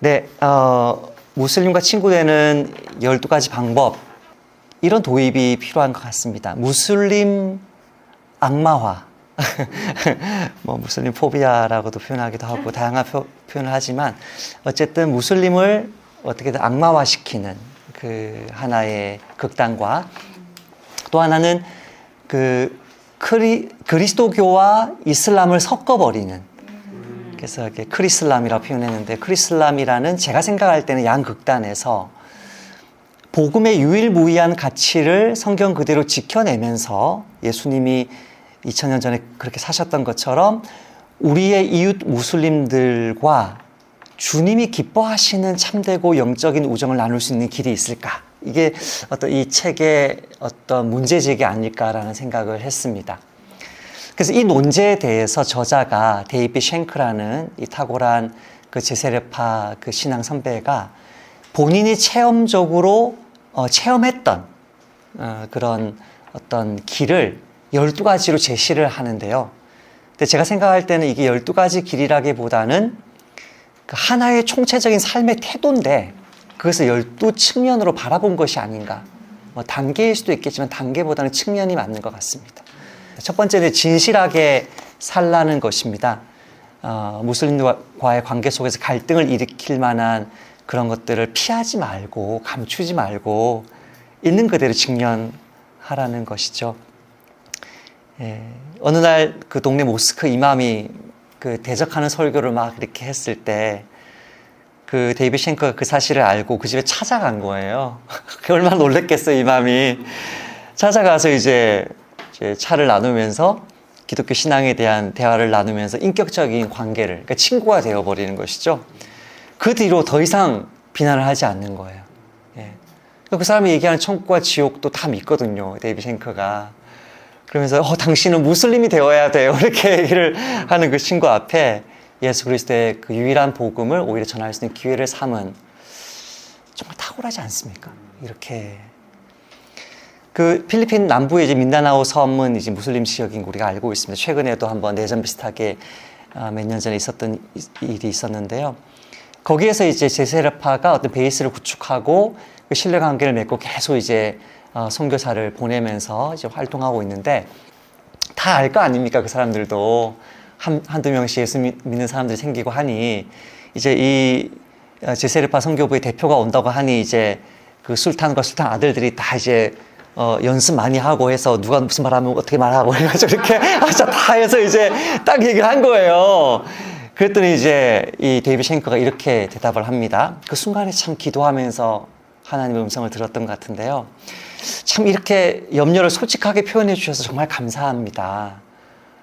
네, 무슬림과 친구되는 12가지 방법, 이런 도입이 필요한 것 같습니다. 무슬림 악마화, 무슬림 포비아라고도 표현하기도 하고 다양한 표현을 하지만 어쨌든 무슬림을 어떻게든 악마화시키는 그 하나의 극단과 또 하나는 그 그리스도교와 이슬람을 섞어버리는, 그래서 이렇게 크리슬람이라고 표현했는데, 크리슬람이라는 제가 생각할 때는 양극단에서 복음의 유일무이한 가치를 성경 그대로 지켜내면서 예수님이 2000년 전에 그렇게 사셨던 것처럼 우리의 이웃 무슬림들과 주님이 기뻐하시는 참되고 영적인 우정을 나눌 수 있는 길이 있을까? 이게 어떤 이 책의 어떤 문제제기 아닐까라는 생각을 했습니다. 그래서 이 논제에 대해서 저자가 데이빗 쉔크라는 이 탁월한 그 제세례파 그 신앙 선배가 본인이 체험적으로 체험했던 그런 어떤 길을 12가지로 제시를 하는데요. 근데 제가 생각할 때는 이게 12가지 길이라기보다는 그 하나의 총체적인 삶의 태도인데 그것을 12측면으로 바라본 것이 아닌가. 단계일 수도 있겠지만 단계보다는 측면이 맞는 것 같습니다. 첫 번째는 진실하게 살라는 것입니다. 무슬림과의 관계 속에서 갈등을 일으킬 만한 그런 것들을 피하지 말고 감추지 말고 있는 그대로 직면하라는 것이죠. 어느 날 그 동네 모스크 이맘이 그 대적하는 설교를 막 이렇게 했을 때 그 데이빗 쉔크가 그 사실을 알고 그 집에 찾아간 거예요. 얼마나 놀랬겠어요, 이맘이. 찾아가서 이제 차를 나누면서 기독교 신앙에 대한 대화를 나누면서 인격적인 관계를, 그러니까 친구가 되어버리는 것이죠. 그 뒤로 더 이상 비난을 하지 않는 거예요. 그 사람이 얘기하는 천국과 지옥도 다 믿거든요, 데이빗 쉔크가. 그러면서 당신은 무슬림이 되어야 돼요, 이렇게 얘기를 하는 그 친구 앞에 예수 그리스도의 그 유일한 복음을 오히려 전할 수 있는 기회를 삼은, 정말 탁월하지 않습니까? 이렇게. 그 필리핀 남부의 이제 민다나오 섬은 이제 무슬림 지역인 거 우리가 알고 있습니다. 최근에도 한번 내전 비슷하게 몇 년 전에 있었던 일이 있었는데요. 거기에서 이제 제세례파가 어떤 베이스를 구축하고 그 신뢰 관계를 맺고 계속 이제 선교사를 보내면서 이제 활동하고 있는데, 다 알 거 아닙니까? 그 사람들도 한두 명씩 예수 믿는 사람들이 생기고 하니, 이제 이 제세례파 선교부의 대표가 온다고 하니 이제 그 술탄과 술탄 아들들이 다 이제 연습 많이 하고 해서 누가 무슨 말하면 어떻게 말하고 해가지고 이렇게 다 해서 이제 딱 얘기를 한 거예요. 그랬더니 이제 이 데이빗 쉔크가 이렇게 대답을 합니다. 그 순간에 참 기도하면서 하나님의 음성을 들었던 것 같은데요. 참 이렇게 염려를 솔직하게 표현해 주셔서 정말 감사합니다.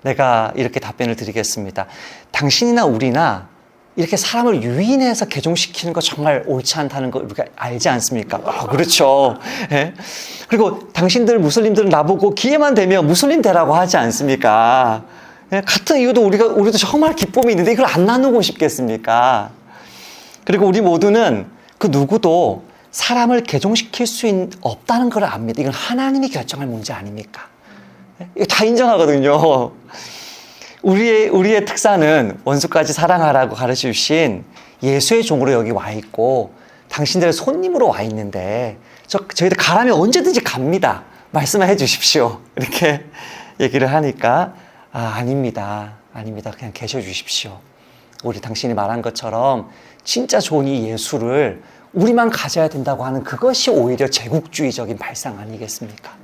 내가 이렇게 답변을 드리겠습니다. 당신이나 우리나 이렇게 사람을 유인해서 개종시키는 거 정말 옳지 않다는 거 우리가 알지 않습니까? 그렇죠. 예? 그리고 당신들 무슬림들은 나보고 기회만 되면 무슬림 되라고 하지 않습니까? 예? 같은 이유도 우리도 정말 기쁨이 있는데 이걸 안 나누고 싶겠습니까? 그리고 우리 모두는 그 누구도 사람을 개종시킬 수 없다는 걸 압니다. 이건 하나님이 결정할 문제 아닙니까? 이거 다 인정하거든요. 우리의 특사는 원수까지 사랑하라고 가르쳐 주신 예수의 종으로 여기 와 있고 당신들의 손님으로 와 있는데 저희들 가라면 언제든지 갑니다. 말씀해 주십시오. 이렇게 얘기를 하니까 아닙니다. 그냥 계셔 주십시오. 우리 당신이 말한 것처럼 진짜 좋은 이 예수를 우리만 가져야 된다고 하는 그것이 오히려 제국주의적인 발상 아니겠습니까?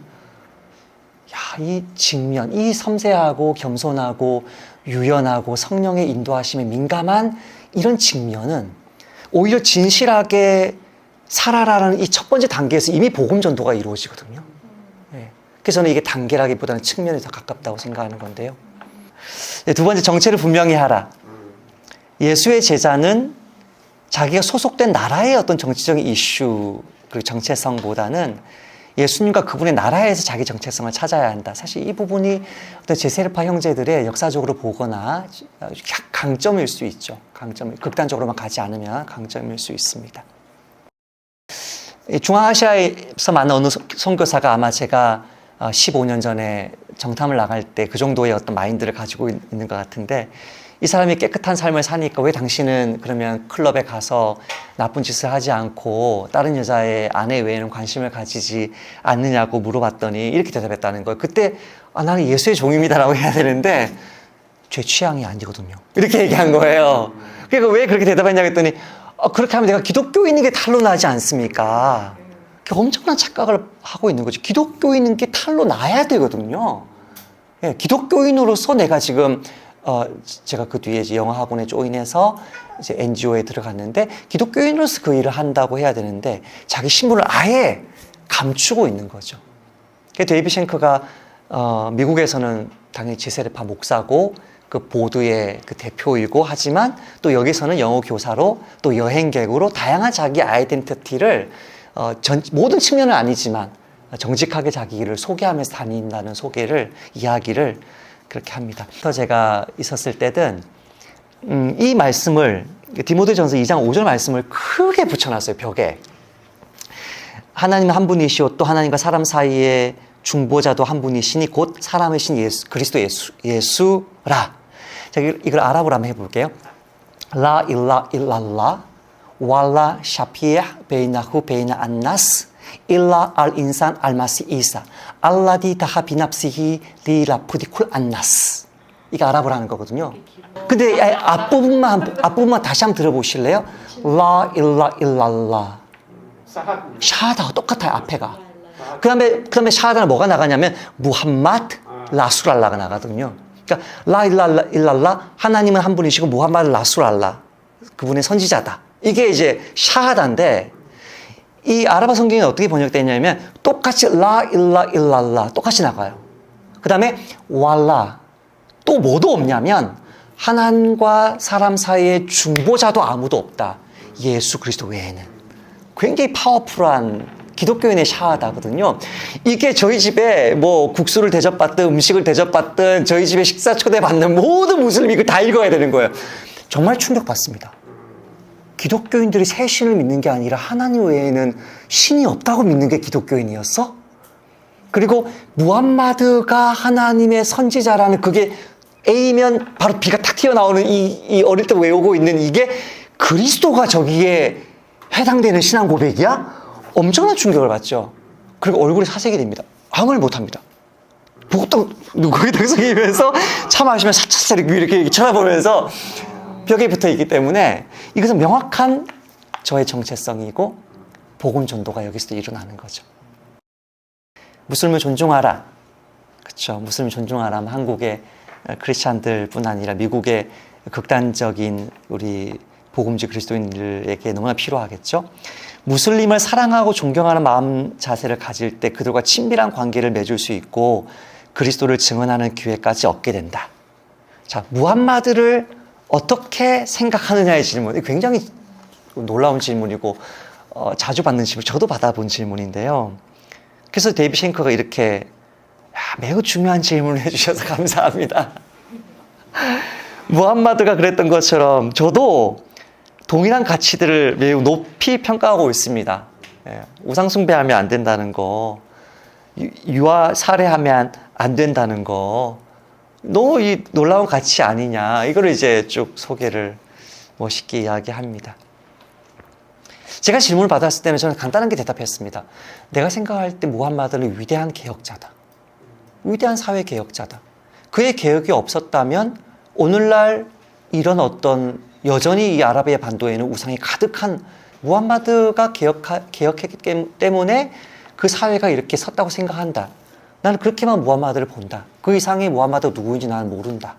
이 직면, 이 섬세하고 겸손하고 유연하고 성령의 인도하심에 민감한 이런 직면은 오히려 진실하게 살아라라는 이 첫 번째 단계에서 이미 복음 전도가 이루어지거든요. 그래서 저는 이게 단계라기보다는 측면이 더 가깝다고 생각하는 건데요. 두 번째, 정체를 분명히 하라. 예수의 제자는 자기가 소속된 나라의 어떤 정치적인 이슈, 그 정체성보다는 예수님과 그분의 나라에서 자기 정체성을 찾아야 한다. 사실 이 부분이 어떤 제세례파 형제들의 역사적으로 보거나 강점일 수 있죠. 극단적으로만 가지 않으면 강점일 수 있습니다. 중앙아시아에서 만난 어느 선교사가 아마 제가 15년 전에 정탐을 나갈 때 그 정도의 어떤 마인드를 가지고 있는 것 같은데, 이 사람이 깨끗한 삶을 사니까 왜 당신은 그러면 클럽에 가서 나쁜 짓을 하지 않고 다른 여자의 아내 외에는 관심을 가지지 않느냐고 물어봤더니 이렇게 대답했다는 거예요. 그때 나는 예수의 종입니다라고 해야 되는데 제 취향이 아니거든요. 이렇게 얘기한 거예요. 그러니까 왜 그렇게 대답했냐고 했더니 그렇게 하면 내가 기독교인인 게 탈로 나지 않습니까? 엄청난 착각을 하고 있는 거죠. 기독교인인 게 탈로 나야 되거든요. 예, 기독교인으로서 내가 지금 제가 그 뒤에 이제 영어 학원에 조인해서 이제 NGO에 들어갔는데 기독교인으로서 그 일을 한다고 해야 되는데 자기 신분을 아예 감추고 있는 거죠. 데이비 쉔크가 미국에서는 당연히 지세례파 목사고 그 보드의 그 대표이고 하지만 또 여기서는 영어 교사로 또 여행객으로 다양한 자기 아이덴티티를 모든 측면은 아니지만 정직하게 자기 일을 소개하면서 다닌다는 이야기를 그렇게 합니다. 그래서 제가 있었을 때든 이 말씀을 디모데전서 2장 5절 말씀을 크게 붙여놨어요. 벽에. 하나님 한 분이시오 또 하나님과 사람 사이에 중보자도 한 분이시니 곧 사람의 신 그리스도 예수라. 자, 이걸 아랍어로 한번 해볼게요. 라 일라 일랄라 왈라 샤피에 베이나후 베이나 안나스 일라 알 인산 알마시 이사 알라디 다하 비납시히 리라푸디쿨 안나스. 이게 아랍어로 하는 거거든요. 근데 앞부분만 다시 한번 들어보실래요? 라 일라 일랄라 샤하다와 똑같아요. 앞에가. 그 다음에 샤하다는 뭐가 나가냐면 무함마드 라술알라가 나가거든요. 그러니까 라 일랄라 일랄라 하나님은 한 분이시고 무함마드 라술알라 그분의 선지자다. 이게 이제 샤하다인데 이 아랍어 성경이 어떻게 번역되냐면 똑같이 라 일라 일랄라 똑같이 나가요. 그 다음에 왈라 또 뭐도 없냐면 하나님과 사람 사이에 중보자도 아무도 없다. 예수 그리스도 외에는. 굉장히 파워풀한 기독교인의 샤하다거든요. 이게 저희 집에 뭐 국수를 대접받든 음식을 대접받든 저희 집에 식사 초대받는 모든 무슬림이 이거 다 읽어야 되는 거예요. 정말 충격받습니다. 기독교인들이 새 신을 믿는 게 아니라 하나님 외에는 신이 없다고 믿는 게 기독교인이었어? 그리고 무함마드가 하나님의 선지자라는 그게 A면 바로 B가 탁 튀어나오는 이 어릴 때 외우고 있는 이게 그리스도가 저기에 해당되는 신앙 고백이야? 엄청난 충격을 받죠. 그리고 얼굴에 사색이 됩니다. 아무 말 못합니다. 보고 딱 거기 당석이면서 차 마시면 사차차 이렇게 쳐다보면서 벽에 붙어 있기 때문에 이것은 명확한 저의 정체성이고 복음 전도가 여기서도 일어나는 거죠. 무슬림을 존중하라. 그렇죠. 무슬림을 존중하라. 한국의 크리스찬들뿐 아니라 미국의 극단적인 우리 복음지 그리스도인들에게 너무나 필요하겠죠. 무슬림을 사랑하고 존경하는 마음 자세를 가질 때 그들과 친밀한 관계를 맺을 수 있고 그리스도를 증언하는 기회까지 얻게 된다. 자, 무함마드를 어떻게 생각하느냐의 질문. 굉장히 놀라운 질문이고 자주 받는 질문, 저도 받아본 질문인데요. 그래서 데이비 쉔크가 이렇게 매우 중요한 질문을 해주셔서 감사합니다. 무함마드가 그랬던 것처럼 저도 동일한 가치들을 매우 높이 평가하고 있습니다. 우상숭배하면 안 된다는 거, 유아 살해하면 안 된다는 거, 너무 이 놀라운 가치 아니냐. 이거를 이제 쭉 소개를 멋있게 이야기합니다. 제가 질문을 받았을 때는 저는 간단하게 대답했습니다. 내가 생각할 때 무함마드는 위대한 개혁자다. 위대한 사회 개혁자다. 그의 개혁이 없었다면 오늘날 이런 어떤 여전히 이 아라비아 반도에는 우상이 가득한 무함마드가 개혁했기 때문에 그 사회가 이렇게 섰다고 생각한다. 나는 그렇게만 무함마드를 본다. 그 이상의 무함마드가 누구인지 나는 모른다.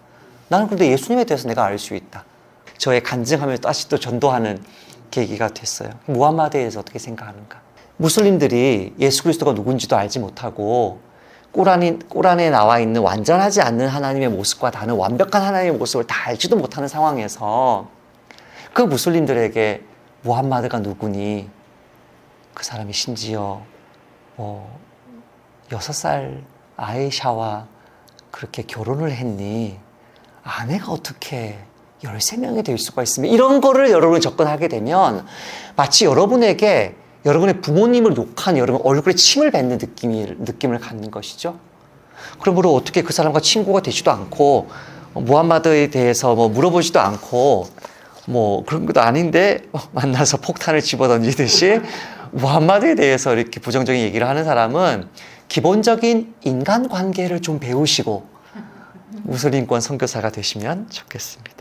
나는 그런데 예수님에 대해서 내가 알 수 있다. 저의 간증하면서 다시 또 전도하는 계기가 됐어요. 무함마드에 대해서 어떻게 생각하는가. 무슬림들이 예수 그리스도가 누군지도 알지 못하고 꾸란에 나와 있는 완전하지 않는 하나님의 모습과 다른 완벽한 하나님의 모습을 다 알지도 못하는 상황에서 그 무슬림들에게 무함마드가 누구니? 그 사람이 심지어 6살 아이샤와 그렇게 결혼을 했니? 아내가 어떻게 13명이 될 수가 있으며 이런 거를 여러분이 접근하게 되면 마치 여러분에게 여러분의 부모님을 욕한 여러분 얼굴에 침을 뱉는 느낌을 갖는 것이죠. 그러므로 어떻게 그 사람과 친구가 되지도 않고 무함마드에 대해서 뭐 물어보지도 않고 뭐 그런 것도 아닌데 만나서 폭탄을 집어던지듯이 무함마드에 대해서 이렇게 부정적인 얘기를 하는 사람은 기본적인 인간관계를 좀 배우시고 무슬림권 선교사가 되시면 좋겠습니다.